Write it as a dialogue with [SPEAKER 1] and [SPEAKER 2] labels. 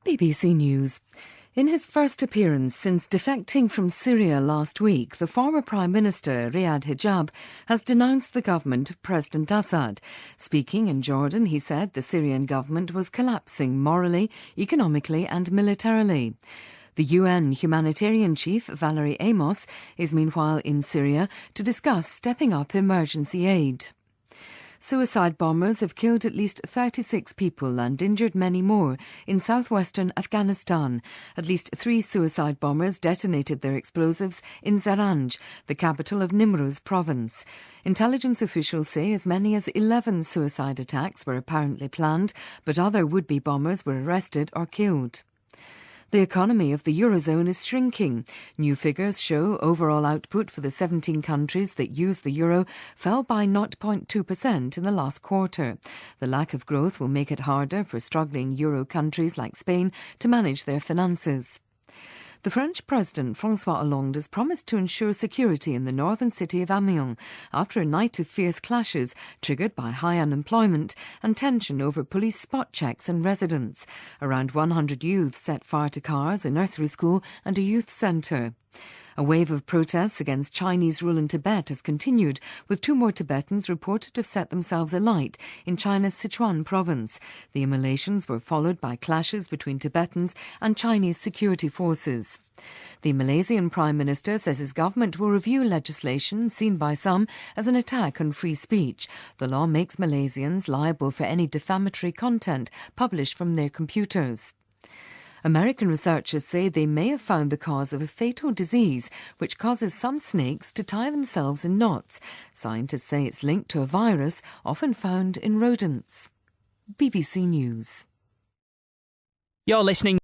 [SPEAKER 1] BBC News. In his first appearance since defecting from Syria last week, the former Prime Minister, Riyad Hijab, has denounced the government of President Assad. Speaking in Jordan, he said the Syrian government was collapsing morally, economically and militarily. The UN humanitarian chief, Valerie Amos, is meanwhile in Syria to discuss stepping up emergency aid. Suicide bombers have killed at least 36 people and injured many more in southwestern Afghanistan. At least 3 suicide bombers detonated their explosives in Zaranj, the capital of Nimruz province. Intelligence officials say as many as 11 suicide attacks were apparently planned, but other would-be bombers were arrested or killed. The economy of the Eurozone is shrinking. New figures show overall output for the 17 countries that use the euro fell by 0.2% in the last quarter. The lack of growth will make it harder for struggling euro countries like Spain to manage their finances. The French President François Hollande has promised to ensure security in the northern city of Amiens after a night of fierce clashes triggered by high unemployment and tension over police spot checks and residents. Around 100 youths set fire to cars, a nursery school and a youth centre. A wave of protests against Chinese rule in Tibet has continued, with 2 more Tibetans reported to have set themselves alight in China's Sichuan province. The immolations were followed by clashes between Tibetans and Chinese security forces. The Malaysian Prime Minister says his government will review legislation seen by some as an attack on free speech. The law makes Malaysians liable for any defamatory content published from their computers. American researchers say they may have found the cause of a fatal disease which causes some snakes to tie themselves in knots. Scientists say it's linked to a virus often found in rodents. BBC News.
[SPEAKER 2] You're listening